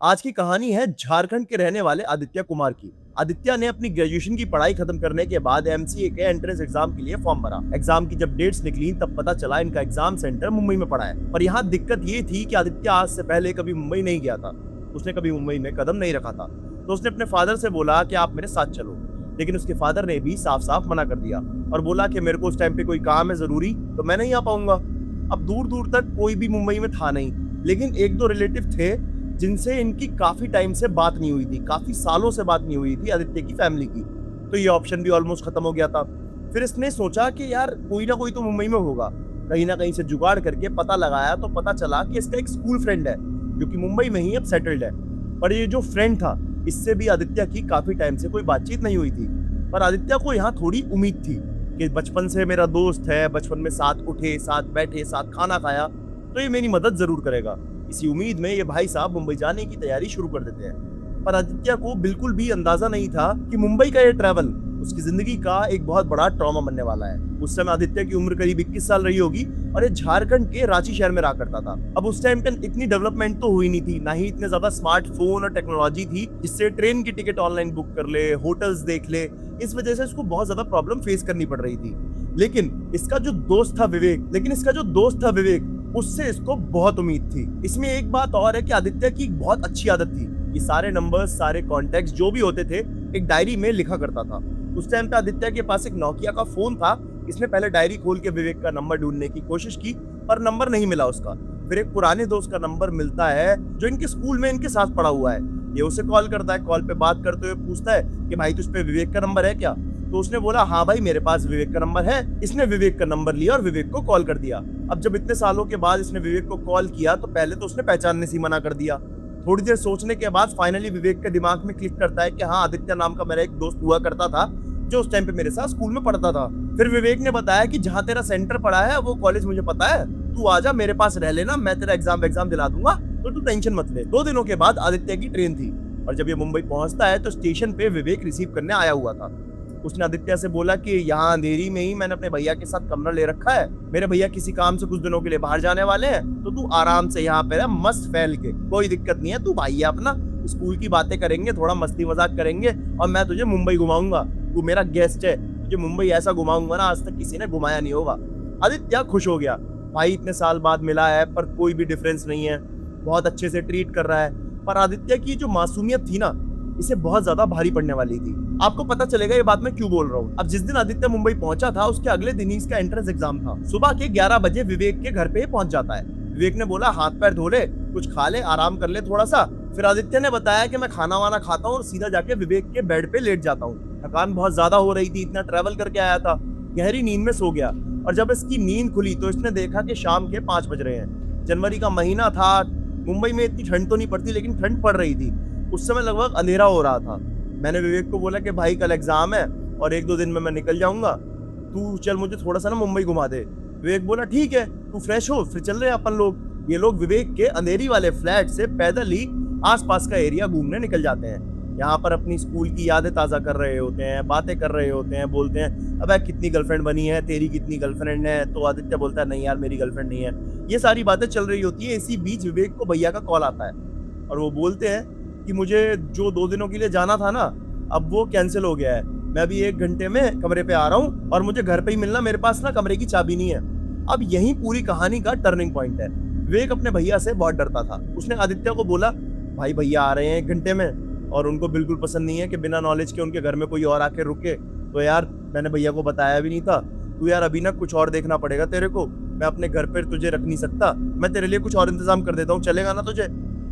आज की कहानी है झारखंड के रहने वाले आदित्य कुमार की। आदित्य ने अपनी ग्रेजुएशन की पढ़ाई खत्म करने के बाद एमसीए के एंट्रेंस एग्जाम के लिए फॉर्म भरा। एग्जाम की जब डेट्स निकली तब पता चला इनका एग्जाम सेंटर मुंबई में पड़ा है। पर यहाँ दिक्कत ये थी कि आदित्य आज से पहले कभी मुंबई नहीं गया था। उसने कभी मुंबई में कदम नहीं रखा था। तो उसने अपने फादर से बोला कि आप मेरे साथ चलो, लेकिन उसके फादर ने भी साफ साफ मना कर दिया और बोला कि मेरे को उस टाइम पे कोई काम है जरूरी, तो मैं नहीं आ पाऊंगा। अब दूर दूर तक कोई भी मुंबई में था नहीं, लेकिन एक दो रिलेटिव थे जिनसे इनकी काफी टाइम से बात नहीं हुई थी, काफी सालों से बात नहीं हुई थी आदित्य की फैमिली की। तो ये ऑप्शन भी ऑलमोस्ट खत्म हो गया था। फिर इसने सोचा कि यार कोई ना कोई तो मुंबई में होगा। कहीं ना कहीं से जुगाड़ करके पता लगाया तो पता चला कि इसका एक स्कूल फ्रेंड है जो कि मुंबई में ही अब सेटल्ड है। पर ये जो फ्रेंड था, इससे भी आदित्य की काफी टाइम से कोई बातचीत नहीं हुई थी। पर आदित्य को यहाँ थोड़ी उम्मीद थी कि बचपन से मेरा दोस्त है, बचपन में साथ उठे, साथ बैठे, साथ खाना खाया, तो ये मेरी मदद जरूर करेगा। इसी उम्मीद में ये भाई साहब मुंबई जाने की तैयारी शुरू कर देते हैं। पर आदित्य को बिल्कुल भी अंदाजा नहीं था कि मुंबई का ये ट्रैवल उसकी जिंदगी का एक बहुत बड़ा ट्रॉमा बनने वाला है। उस समय आदित्य की उम्र करीब 21 साल रही होगी और ये झारखंड के रांची शहर में रहा करता था। अब उस टाइम पे इतनी डेवलपमेंट तो हुई नहीं थी, ना ही इतने ज्यादा स्मार्टफोन और टेक्नोलॉजी थी जिससे ट्रेन की टिकट ऑनलाइन बुक कर ले, होटल्स देख ले। इस वजह से इसको बहुत ज्यादा प्रॉब्लम फेस करनी पड़ रही थी। लेकिन इसका जो दोस्त था विवेक, उससे इसको बहुत उम्मीद थी। इसमें एक बात और है कि आदित्य की एक बहुत अच्छी आदत थी। ये सारे नंबर्स, सारे कॉन्टेक्ट्स जो भी होते थे, एक डायरी में लिखा करता था। उस टाइम पे आदित्य के पास एक नोकिया का फोन था। इसने पहले डायरी खोल के विवेक का नंबर ढूंढने की कोशिश की, पर नंबर नहीं मिला उसका। फिर एक पुराने दोस्त का नंबर मिलता है जो इनके स्कूल में इनके साथ पढ़ा हुआ है। ये उसे कॉल करता है। कॉल पे बात करते हुए पूछता है कि भाई तुझ पे विवेक का नंबर है क्या? तो उसने बोला हाँ भाई मेरे पास विवेक का नंबर है। इसने विवेक का नंबर लिया और विवेक को कॉल कर दिया। अब जब इतने सालों के बाद इसने विवेक को कॉल किया तो पहले तो उसने पहचानने से मना कर दिया। थोड़ी देर सोचने के बाद फाइनली विवेक के दिमाग में क्लिक करता है कि हाँ, आदित्य नाम का मेरा एक दोस्त हुआ करता था जो उस टाइम पे मेरे साथ स्कूल में पढ़ता था। फिर विवेक ने बताया कि जहाँ तेरा सेंटर पड़ा है वो कॉलेज मुझे पता है, तू आजा मेरे पास रह लेना, मैं तेरा एग्जाम दिला दूंगा, तो तू टेंशन मत ले। 2 दिनों के बाद आदित्य की ट्रेन थी और जब ये मुंबई पहुंचता है तो स्टेशन पे विवेक रिसीव करने आया हुआ था। उसने आदित्य से बोला कि यहाँ अंधेरी में ही मैंने अपने भैया के साथ कमरा ले रखा है। मेरे भैया किसी काम से कुछ दिनों के लिए बाहर जाने वाले हैं, तो तू आराम से यहाँ पे रह, मस्त फैल के, कोई दिक्कत नहीं है। तू भाई है अपना, स्कूल की बातें करेंगे, थोड़ा मस्ती मजाक करेंगे और मैं तुझे मुंबई घुमाऊंगा। तू मेरा गेस्ट है, तुझे मुंबई ऐसा घुमाऊंगा ना आज तक किसी ने घुमाया नहीं होगा। आदित्य खुश हो गया। भाई इतने साल बाद मिला है पर कोई भी डिफरेंस नहीं है, बहुत अच्छे से ट्रीट कर रहा है। पर आदित्य की जो मासूमियत थी ना, इसे बहुत ज्यादा भारी पड़ने वाली थी। आपको पता चलेगा ये बात मैं क्यों बोल रहा हूँ। अब जिस दिन आदित्य मुंबई पहुंचा था उसके अगले दिन ही इसका एंट्रेंस एग्जाम था। सुबह के 11 बजे विवेक के घर पे पहुंच जाता है। विवेक ने बोला हाथ पैर धो ले, कुछ खा ले, आराम कर ले थोड़ा सा। फिर आदित्य ने बताया कि मैं खाना वाना खाता हूँ और सीधा जाके विवेक के बेड पे लेट जाता हूँ। थकान बहुत ज्यादा हो रही थी, इतना ट्रेवल करके आया था। गहरी नींद में सो गया और जब इसकी नींद खुली तो इसने देखा कि शाम के 5 बज रहे हैं। जनवरी का महीना था। मुंबई में इतनी ठंड तो नहीं पड़ती लेकिन ठंड पड़ रही थी। उस समय लगभग अंधेरा हो रहा था। मैंने विवेक को बोला कि भाई कल एग्जाम है और 1-2 दिन में मैं निकल जाऊंगा, तू चल मुझे थोड़ा सा ना मुंबई घुमा दे। विवेक बोला ठीक है, तू फ्रेश हो फिर चल रहे हैं अपन लोग। ये लोग विवेक के अंधेरी वाले फ्लैट से पैदल ही आसपास का एरिया घूमने निकल जाते हैं। यहाँ पर अपनी स्कूल की यादें ताज़ा कर रहे होते हैं, बातें कर रहे होते हैं, बोलते हैं अबे कितनी गर्लफ्रेंड बनी है तेरी, कितनी गर्लफ्रेंड है? तो आदित्य बोलता है नहीं यार मेरी गर्लफ्रेंड नहीं है। ये सारी बातें चल रही होती है। इसी बीच विवेक को भैया का कॉल आता है और वो बोलते हैं कि मुझे जो 2 दिनों के लिए जाना था ना, अब वो कैंसिल हो गया है। मैं अभी 1 घंटे में कमरे पे आ रहा हूँ और मुझे घर पे ही मिलना, मेरे पास ना कमरे की चाबी नहीं है। अब यही पूरी कहानी का टर्निंग पॉइंट है। विवेक अपने भैया से बहुत डरता था। उसने आदित्य को बोला भाई भैया आ रहे हैं 1 घंटे में और उनको बिल्कुल पसंद नहीं है कि बिना नॉलेज के उनके घर में कोई और आके रुके। तो यार मैंने भैया को बताया भी नहीं था, तू यार अभी ना कुछ और देखना पड़ेगा तेरे को, मैं अपने घर पर तुझे रख नहीं सकता, मैं तेरे लिए कुछ और इंतजाम कर देता हूँ, चलेगा ना तुझे?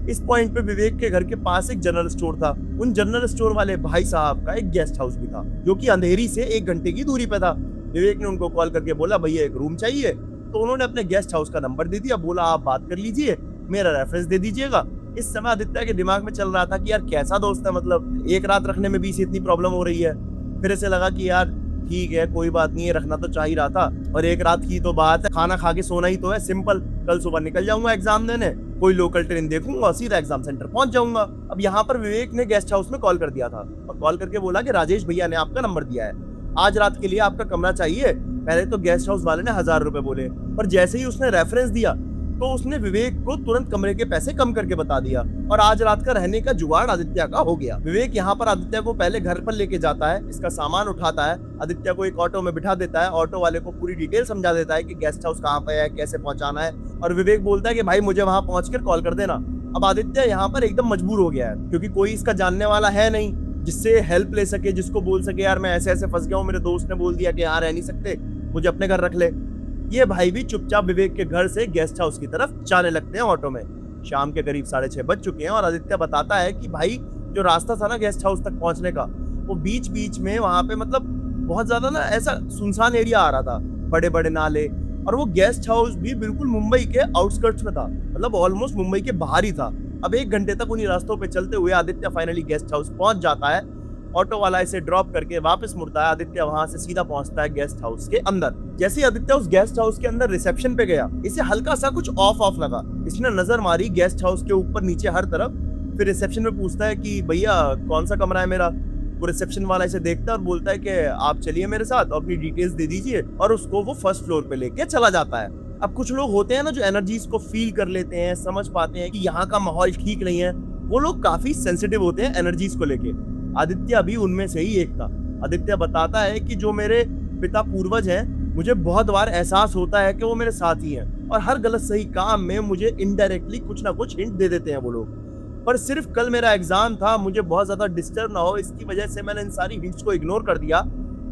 इस पॉइंट पे विवेक के घर के पास एक जनरल स्टोर था। उन जनरल स्टोर वाले भाई साहब का एक गेस्ट हाउस भी था जो कि अंधेरी से 1 घंटे की दूरी पे था। विवेक ने उनको कॉल करके बोला भैया एक रूम चाहिए, तो उन्होंने अपने गेस्ट हाउस का नंबर दे दिया। बोला आप बात कर लीजिए, मेरा रेफरेंस दे दीजिएगा। इस समय आदित्य के दिमाग में चल रहा था कि यार कैसा दोस्त है, मतलब 1 रात रखने में भी इसे इतनी प्रॉब्लम हो रही है। फिर इसे लगा कि यार ठीक है कोई बात नहीं है, रखना तो चाह ही रहा था और 1 रात की तो बात है, खाना खा के सोना ही तो है, सिंपल। कल सुबह निकल जाऊंगा एग्जाम देने, कोई लोकल ट्रेन देखूंगा, सीधा एग्जाम सेंटर पहुंच जाऊंगा। अब यहाँ पर विवेक ने गेस्ट हाउस में कॉल कर दिया था और कॉल करके बोला कि राजेश भैया ने आपका नंबर दिया है, आज रात के लिए आपका कमरा चाहिए। पहले तो गेस्ट हाउस वाले ने 1000 रुपए बोले, पर जैसे ही उसने रेफरेंस दिया तो उसने विवेक को तुरंत कमरे के पैसे कम करके बता दिया और आज रात का रहने का जुगाड़ आदित्य का हो गया। विवेक यहाँ पर आदित्य को पहले घर पर लेके जाता है, इसका सामान उठाता है, आदित्य को एक ऑटो में बिठा देता है, ऑटो वाले को पूरी डिटेल समझा देता है कि गेस्ट हाउस कहाँ पे है, कैसे पहुंचाना है, और विवेक बोलता है कि भाई मुझे वहां पहुंचकर कॉल कर देना। अब आदित्य यहाँ पर एकदम मजबूर हो गया है क्योंकि कोई इसका जानने वाला है नहीं जिससे हेल्प ले सके, जिसको बोल सके यार मैं ऐसे ऐसे फंस गया हूँ, मेरे दोस्त ने बोल दिया कि यहाँ रह नहीं सकते, मुझे अपने घर रख ले। ये भाई भी चुपचाप विवेक के घर से गेस्ट हाउस की तरफ जाने लगते हैं ऑटो में। शाम के करीब 6:30 बज चुके हैं और आदित्य बताता है कि भाई जो रास्ता था ना गेस्ट हाउस तक पहुंचने का, वो बीच बीच में वहां पे मतलब बहुत ज्यादा ना ऐसा सुनसान एरिया आ रहा था, बड़े बड़े नाले, और वो गेस्ट हाउस भी बिल्कुल मुंबई के आउटस्कर्ट्स में था, मतलब ऑलमोस्ट मुंबई के बाहर ही था। अब 1 घंटे तक उन्हीं रास्तों पे चलते हुए आदित्य फाइनली गेस्ट हाउस पहुंच जाता है। ऑटो वाला इसे ड्रॉप करके वापस मुड़ता है, आदित्य वहां से सीधा पहुंचता है गेस्ट हाउस के अंदर। जैसे आदित्य उस गेस्ट हाउस के अंदर रिसेप्शन पे गया, इसे हल्का सा कुछ ऑफ लगा। इसने नजर मारी गेस्ट हाउस के ऊपर नीचे हर तरफ, फिर रिसेप्शन में पूछता है कि भैया कौन सा कमरा है मेरा। वो रिसेप्शन वाला इसे देखता है और बोलता है कि आप चलिए मेरे साथ, अपनी डिटेल्स दे दीजिए, और उसको वो फर्स्ट फ्लोर पे लेके चला जाता है। अब कुछ लोग होते हैं ना जो एनर्जीज को फील कर लेते हैं, समझ पाते हैं कि यहाँ का माहौल ठीक नहीं है, वो लोग काफी सेंसिटिव होते हैं एनर्जीज को लेके। आदित्य भी उनमें से ही एक था। आदित्य बताता है कि जो मेरे पिता पूर्वज हैं, मुझे बहुत बार एहसास होता है कि वो मेरे साथी हैं और हर गलत सही काम में मुझे इनडायरेक्टली कुछ ना कुछ हिंट दे देते हैं वो लोग। पर सिर्फ कल मेरा एग्जाम था, मुझे बहुत ज्यादा डिस्टर्ब ना हो इसकी वजह से मैंने इन सारी हिंट्स को इग्नोर कर दिया।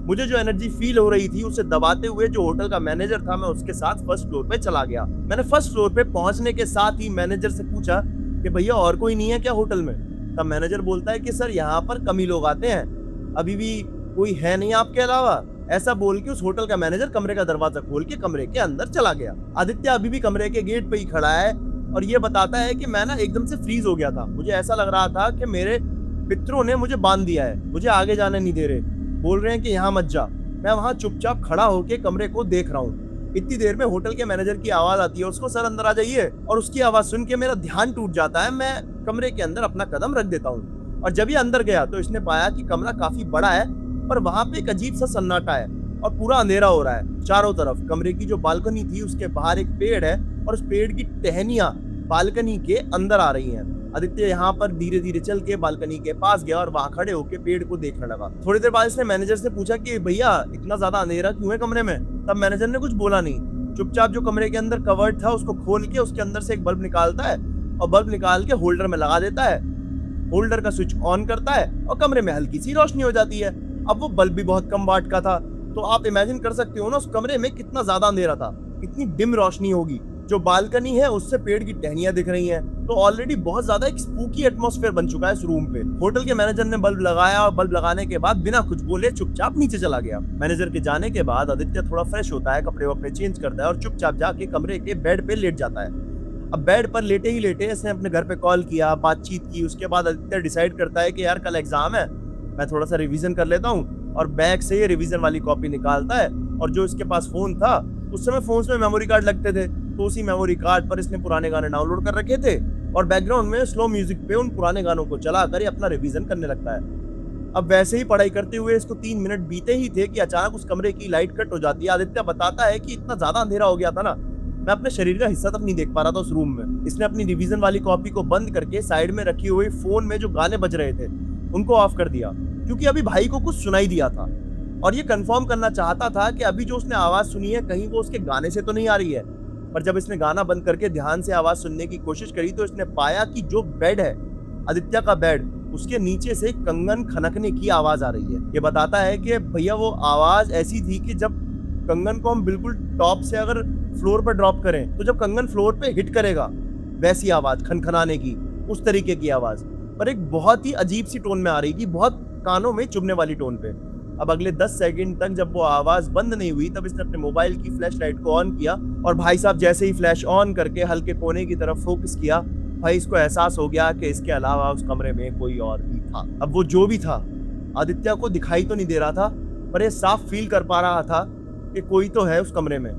मुझे जो एनर्जी फील हो रही थी उसे दबाते हुए जो होटल का मैनेजर था, मैं उसके साथ फर्स्ट फ्लोर पे चला गया। मैंने फर्स्ट फ्लोर पे पहुंचने के साथ ही मैनेजर से पूछा कि भैया और कोई नहीं है क्या होटल में। तब मैनेजर बोलता है कि सर यहाँ पर कम ही लोग आते हैं, अभी भी कोई है नहीं आपके अलावा। ऐसा बोल के उस होटल का मैनेजर कमरे का दरवाजा खोल के कमरे के अंदर चला गया। आदित्य अभी भी कमरे के गेट पे ही खड़ा है और ये बताता है कि मैं ना एकदम से फ्रीज हो गया था, मुझे ऐसा लग रहा था कि मेरे पितरों ने मुझे बांध दिया है, मुझे आगे जाने नहीं दे रहे, बोल रहे हैं कि यहाँ मत जा। मैं वहां चुपचाप खड़ा होके कमरे को देख रहा हूँ। इतनी देर में होटल के मैनेजर की आवाज आती है, उसको सर अंदर आ जाइए, और उसकी आवाज सुन के मेरा ध्यान टूट जाता है। मैं कमरे के अंदर अपना कदम रख देता हूँ और जब ये अंदर गया तो इसने पाया कि कमरा काफी बड़ा है, पर वहां पे एक अजीब सा सन्नाटा है और पूरा अंधेरा हो रहा है चारों तरफ। कमरे की जो बालकनी थी उसके बाहर एक पेड़ है और उस पेड़ की टहनियां बालकनी के अंदर आ रही हैं। आदित्य यहाँ पर धीरे धीरे चल के बालकनी के पास गया और वहां खड़े होकर पेड़ को देखने लगा। थोड़ी देर बाद इसने मैनेजर से पूछा कि भैया इतना ज्यादा अंधेरा क्यों है कमरे में। तब मैनेजर ने कुछ बोला नहीं, चुपचाप जो कमरे के अंदर कवर्ड था उसको खोल के उसके अंदर से एक बल्ब निकालता है और बल्ब निकाल के होल्डर में लगा देता है। होल्डर का स्विच ऑन करता है और कमरे में हल्की सी रोशनी हो जाती है। अब वो बल्ब भी बहुत कम वाट का था, तो आप इमेजिन कर सकते हो ना उस कमरे में कितना ज्यादा अंधेरा था, कितनी डिम रोशनी होगी। जो बालकनी है उससे पेड़ की टहनियां दिख रही हैं, तो ऑलरेडी बहुत ज्यादा एक स्पूकी एटमॉस्फेयर बन चुका है इस रूम पे। होटल के मैनेजर ने बल्ब लगाया और बल्ब लगाने के बाद बिना कुछ बोले चुपचाप नीचे चला गया। मैनेजर के जाने के बाद आदित्य थोड़ा फ्रेश होता है, कपड़े वपड़े चेंज करता है और चुपचाप जाके कमरे के बेड पे लेट जाता है। अब बेड पर लेटे ही लेटे इसने अपने घर पे कॉल किया, बातचीत की। उसके बाद आदित्य डिसाइड करता है कि यार कल एग्जाम है, मैं थोड़ा सा रिवीजन कर लेता हूँ, और बैग से ये रिवीजन वाली कॉपी निकालता है। और जो इसके पास फोन था, उस समय फोन में मेमोरी कार्ड लगते थे, तो उसी मेमोरी कार्ड पर इसने पुराने गाने डाउनलोड कर रखे थे और बैकग्राउंड में स्लो म्यूजिक पे उन पुराने गानों को चलाकर ये अपना रिवीजन करने लगता है। अब वैसे ही पढ़ाई करते हुए इसको 3 मिनट बीते ही थे कि अचानक उस कमरे की लाइट कट हो जाती है। आदित्य बताता है कि इतना ज्यादा अंधेरा हो गया था ना, मैं अपने शरीर का हिस्सा तक नहीं देख पा रहा था उस रूम में। इसने अपनी रिवीजन वाली कॉपी को बंद करके साइड में रखी हुई फोन में जो गाने बज रहे थे उनको ऑफ कर दिया, क्योंकि अभी भाई को कुछ सुनाई दिया था और ये कंफर्म करना चाहता था कि अभी जो उसने आवाज सुनी है कहीं वो उसके गाने से तो नहीं आ रही है। पर जब इसने गाना बंद करके ध्यान से आवाज सुनने की कोशिश करी तो इसने पाया कि जो बेड है, आदित्य का बेड, उसके नीचे से कंगन खनकने की आवाज आ रही है। ये बताता है कि भैया वो आवाज ऐसी थी कि जब कंगन को हम बिल्कुल टॉप से अगर फ्लोर पर ड्रॉप करें तो जब कंगन फ्लोर पे हिट करेगा वैसी आवाज, खनखनाने की, उस तरीके की आवाज, पर एक बहुत ही अजीब सी टोन में आ रही थी, बहुत कानों में चुभने वाली टोन पे। अब अगले 10 सेकंड तक जब वो आवाज बंद नहीं हुई तब इसने अपने मोबाइल की फ्लैश लाइट को ऑन किया और भाई साहब जैसे ही फ्लैश ऑन करके हल्के कोने की तरफ फोकस किया, भाई इसको एहसास हो गया कि इसके अलावा उस कमरे में कोई और भी था। अब वो जो भी था आदित्य को दिखाई तो नहीं दे रहा था, पर ये साफ फील कर पा रहा था कि कोई तो है उस कमरे में।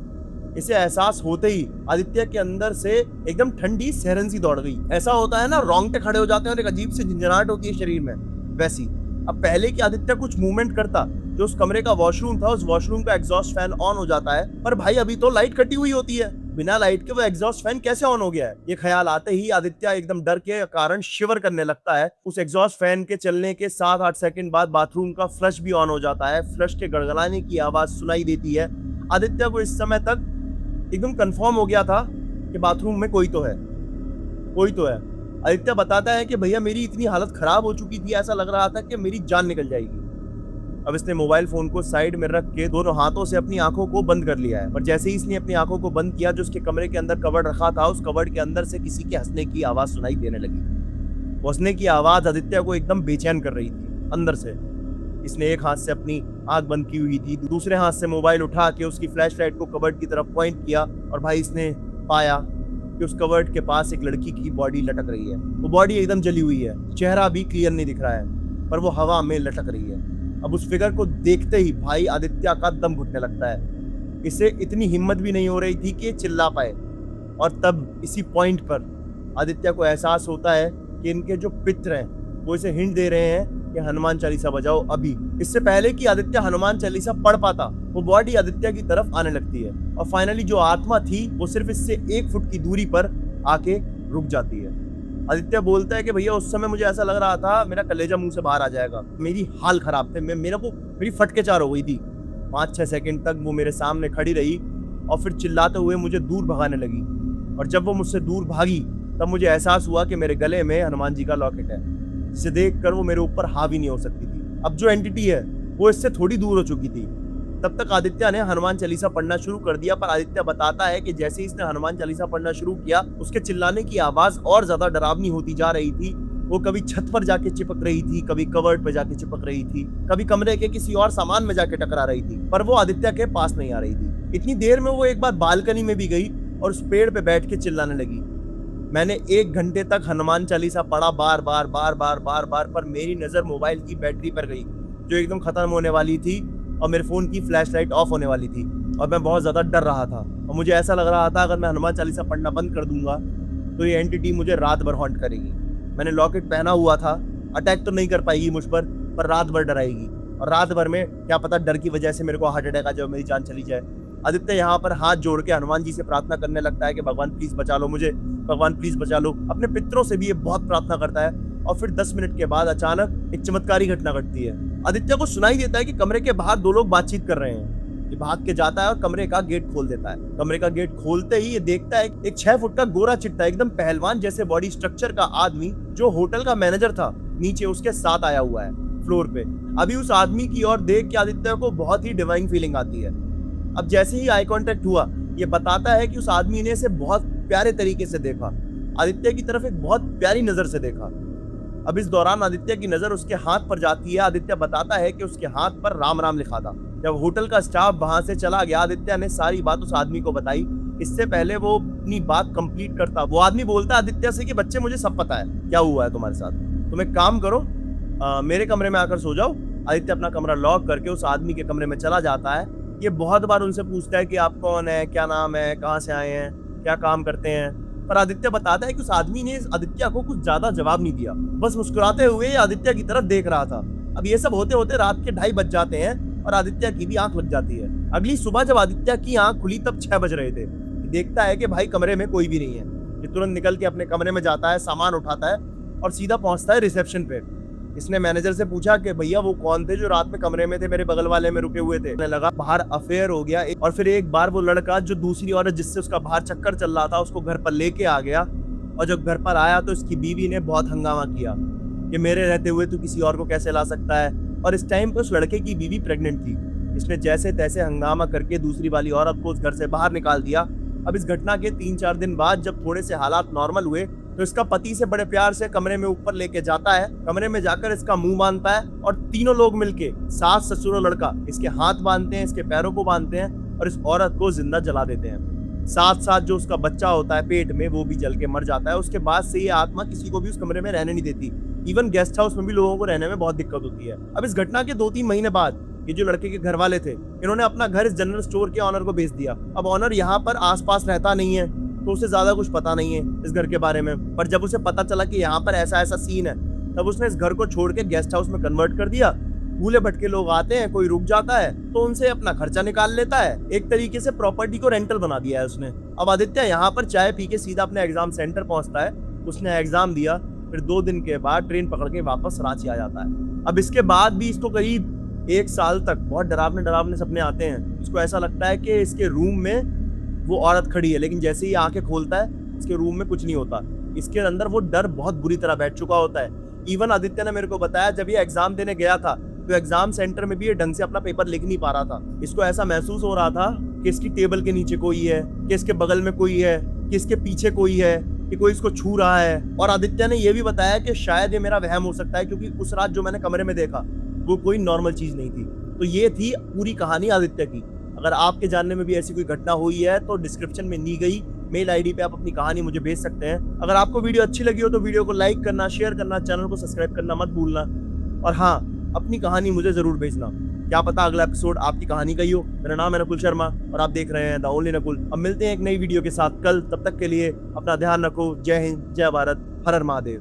इसे एहसास होते ही आदित्य के अंदर से एकदम ठंडी सहरन सी दौड़ गई। ऐसा होता है ना, रोंगटे खड़े हो जाते हैं और एक अजीब सी झंझनाहट होती है शरीर में, वैसी। अब पहले कि आदित्य कुछ मूवमेंट करता, जो उस कमरे का वॉशरूम था, उस वॉशरूम का एग्जॉस्ट फैन ऑन हो जाता है, पर भाई अभी तो लाइट कटी हुई होती है। बिना लाइट के वो एग्जॉस्ट फैन कैसे ऑन हो गया है। ये ख्याल आते ही आदित्य एकदम डर के कारण शिवर करने लगता है। उस एग्जॉस्ट फैन के चलने के 7-8 सेकंड बाद बाथरूम का फ्लश भी ऑन हो जाता है। फ्लश के गड़गड़ाने की आवाज सुनाई देती है। आदित्य को इस समय तक एकदम कंफर्म हो गया था कि बाथरूम में कोई तो है, कोई तो है। आदित्य बताता है कि भैया मेरी इतनी हालत खराब हो चुकी थी, ऐसा लग रहा था कि मेरी जान निकल जाएगी। अब इसने मोबाइल फोन को साइड में रख के दोनों हाथों से अपनी आंखों को बंद कर लिया है। और जैसे ही इसने अपनी आंखों को बंद किया, जो उसके कमरे के अंदर कवर्ड रखा था, उस कवर्ड के अंदर से किसी के हंसने की आवाज सुनाई देने लगी। वो हंसने की आवाज आदित्य को एकदम बेचैन कर रही थी अंदर से। इसने एक हाथ से अपनी आंख बंद की हुई थी, दूसरे हाथ से मोबाइल उठा के उसकी फ्लैश लाइट को कवर्ड की तरफ पॉइंट किया और भाई इसने पाया कि उस कवर्ड के पास एक लड़की की बॉडी लटक रही है। वो बॉडी एकदम जली हुई है, चेहरा भी क्लियर नहीं दिख रहा है, पर वो हवा में लटक रही है। अब उस फिगर को देखते ही भाई आदित्य का दम घुटने लगता है। इसे इतनी हिम्मत भी नहीं हो रही थी कि चिल्ला पाए। और तब इसी पॉइंट पर आदित्य को एहसास होता है कि इनके जो पित्र हैं वो इसे हिंट दे रहे हैं कि हनुमान चालीसा बजाओ अभी। इससे पहले कि आदित्य हनुमान चालीसा पढ़ पाता, वो बॉडी आदित्य की तरफ आने लगती है और फाइनली जो आत्मा थी वो सिर्फ इससे 1 फुट की दूरी पर आके रुक जाती है। आदित्य बोलता है कि भैया उस समय मुझे ऐसा लग रहा था मेरा कलेजा मुंह से बाहर आ जाएगा, मेरी हाल खराब थे, मेरी फटके चार हो गई थी। 5-6 सेकंड तक वो मेरे सामने खड़ी रही और फिर चिल्लाते हुए मुझे दूर भगाने लगी। और जब वो मुझसे दूर भागी तब मुझे एहसास हुआ कि मेरे गले में हनुमान जी का लॉकेट है, जिसे देखकर वो मेरे ऊपर हावी नहीं हो सकती थी। अब जो एंटिटी है वो इससे थोड़ी दूर हो चुकी थी। तब तक आदित्य ने हनुमान चालीसा पढ़ना शुरू कर दिया, पर आदित्य बताता है कि जैसे ही इसने हनुमान चालीसा पढ़ना शुरू किया, उसके चिल्लाने की आवाज और ज्यादा डरावनी होती जा रही थी। वो कभी छत पर जाके चिपक रही थी, कभी कवर्ड पे जाके चिपक रही थी, कभी कमरे के किसी और सामान में जाके टकरा रही थी, पर वो आदित्य के पास नहीं आ रही थी। इतनी देर में वो एक बार बालकनी में भी गई और उस पेड़ पे बैठ के चिल्लाने लगी। मैंने 1 घंटे तक हनुमान चालीसा पढ़ा, बार बार बार बार बार बार, पर मेरी नजर मोबाइल की बैटरी पर गई जो एकदम खत्म होने वाली थी और मेरे फोन की फ्लैश लाइट ऑफ होने वाली थी। और मैं बहुत ज्यादा डर रहा था और मुझे ऐसा लग रहा था अगर मैं हनुमान चालीसा पढ़ना बंद कर दूंगा तो ये एंटिटी मुझे रात भर हॉन्ट करेगी। मैंने लॉकेट पहना हुआ था, अटैक तो नहीं कर पाएगी मुझ पर रात भर डराएगी। और रात भर में क्या पता डर की वजह से मेरे को हार्ट अटैक आ जाए, मेरी जान चली जाए। आदित्य यहाँ पर हाथ जोड़ के हनुमान जी से प्रार्थना करने लगता है कि भगवान प्लीज बचा लो मुझे, भगवान प्लीज बचा लो। अपने पितरों से भी ये बहुत प्रार्थना करता है। और फिर 10 मिनट के बाद अचानक एक चमत्कारी घटना घटती है। आदित्य को सुनाई देता है कि कमरे के बाहर 2 लोग बातचीत कर रहे हैं। ये भाग के जाता है और कमरे का गेट खोल देता है। कमरे का गेट खोलते ही ये देखता है एक 6 फुट का गोरा चिट्टा, एकदम पहलवान जैसे बॉडी स्ट्रक्चर का आदमी, जो होटल का मैनेजर था, नीचे उसके साथ आया हुआ है फ्लोर पे। अभी उस आदमी की ओर देख के आदित्य को बहुत ही डिवाइन फीलिंग आती है। अब जैसे ही आई कांटेक्ट हुआ, ये बताता है कि उस आदमी ने इसे बहुत प्यारे तरीके से देखा, आदित्य की तरफ एक बहुत प्यारी नजर से देखा। अब इस दौरान आदित्य की नजर उसके हाथ पर जाती है। आदित्य बताता है कि उसके हाथ पर राम राम लिखा था। जब होटल का स्टाफ वहां से चला गया, आदित्य ने सारी बात उस आदमी को बताई। इससे पहले वो अपनी बात कंप्लीट करता, वो आदमी बोलता है आदित्य से कि बच्चे मुझे सब पता है क्या हुआ है तुम्हारे साथ, तुम एक काम करो, मेरे कमरे में आकर सो जाओ। आदित्य अपना कमरा लॉक करके उस आदमी के कमरे में चला जाता है। ये बहुत बार उनसे पूछता है कि आप कौन है, क्या नाम है, कहाँ से आए हैं, क्या काम करते हैं, पर आदित्य बताता है कि उस आदमी ने आदित्य को कुछ ज्यादा जवाब नहीं दिया, बस मुस्कुराते हुए आदित्य की तरफ देख रहा था। अब ये सब होते होते रात के 2:30 बज जाते हैं और आदित्य की भी आंख लग जाती है। अगली सुबह जब आदित्य की आंख खुली तब 6 बज रहे थे। देखता है कि भाई कमरे में कोई भी नहीं है। ये तुरंत निकल के अपने कमरे में जाता है, सामान उठाता है और सीधा पहुंचता है रिसेप्शन पे। इसने मैनेजर से पूछा कि भैया वो कौन थे जो रात में कमरे में थे, मेरे बगल वाले में रुके हुए थे। उन्हें लगा बाहर अफेयर हो गया। और फिर एक बार वो लड़का जो दूसरी औरत जिससे उसका बाहर चक्कर चल रहा था उसको घर पर लेके आ गया। और जब घर पर आया तो इसकी बीवी ने बहुत हंगामा किया कि मेरे रहते हुए तू किसी और को कैसे ला सकता है। और इस टाइम पे उस लड़के की बीवी प्रेग्नेंट थी। इसने जैसे तैसे हंगामा करके दूसरी वाली औरत को उस घर से बाहर निकाल दिया। अब इस घटना के 3-4 दिन बाद जब थोड़े से हालात नॉर्मल हुए तो इसका पति से बड़े प्यार से कमरे में ऊपर लेके जाता है। कमरे में जाकर इसका मुंह बांधता है और तीनों लोग मिलके, सास ससुर और लड़का, इसके हाथ बांधते हैं, इसके पैरों को बांधते हैं और इस औरत को जिंदा जला देते हैं। साथ साथ जो उसका बच्चा होता है पेट में वो भी जल के मर जाता है। उसके बाद से ये आत्मा किसी को भी उस कमरे में रहने नहीं देती। इवन गेस्ट हाउस में भी लोगों को रहने में बहुत दिक्कत होती है। अब इस घटना के 2-3 महीने बाद ये जो लड़के के घर वाले थे, इन्होंने अपना घर इस जनरल स्टोर के ऑनर को बेच दिया। अब ऑनर यहाँ पर आसपास रहता नहीं है तो उसे ज्यादा कुछ पता नहीं है इस घर के बारे में। पर जब उसे पता चला कि यहाँ पर ऐसा ऐसा सीन है, तब उसने इस घर को छोड़ के गेस्ट हाउस में कन्वर्ट कर दिया भूले भटके लोग आते हैं, कोई रुक जाता है तो उनसे अपना खर्चा निकाल लेता है। एक तरीके से प्रॉपर्टी को रेंटल बना दिया है उसने। अब आदित्य यहाँ पर चाय पी के सीधा अपने एग्जाम सेंटर पहुंचता है। उसने एग्जाम दिया, फिर 2 दिन के बाद ट्रेन पकड़ के वापस रांची आ जाता है। अब इसके बाद भी इसको करीब 1 साल तक बहुत डरावने डरावने सपने आते हैं। इसको ऐसा लगता है कि इसके रूम में वो औरत खड़ी है, लेकिन जैसे ही आंखें खोलता है इसके रूम में कुछ नहीं होता। इसके अंदर वो डर बहुत बुरी तरह बैठ चुका होता है। इवन आदित्य ने मेरे को बताया जब ये एग्जाम देने गया था तो एग्जाम सेंटर में भी ये ढंग से अपना पेपर लिख नहीं पा रहा था। इसको ऐसा महसूस हो रहा था कि इसकी टेबल के नीचे कोई है, कि इसके बगल में कोई है, कि इसके पीछे कोई है, कि कोई इसको छू रहा है। और आदित्य ने यह भी बताया कि शायद ये मेरा वहम हो सकता है, क्योंकि उस रात जो मैंने कमरे में देखा वो कोई नॉर्मल चीज नहीं थी। तो ये थी पूरी कहानी आदित्य की। अगर आपके जानने में भी ऐसी कोई घटना हुई है तो डिस्क्रिप्शन में दी गई मेल आईडी पे आप अपनी कहानी मुझे भेज सकते हैं। अगर आपको वीडियो अच्छी लगी हो तो वीडियो को लाइक करना, शेयर करना, चैनल को सब्सक्राइब करना मत भूलना। और हाँ, अपनी कहानी मुझे जरूर भेजना, क्या पता अगला एपिसोड आपकी कहानी का ही हो। मेरा नाम है नकुल शर्मा और आप देख रहे हैं द ओनली नकुल। अब मिलते हैं एक नई वीडियो के साथ कल। तब तक के लिए अपना ध्यान रखो। जय हिंद, जय भारत, हर हर महादेव।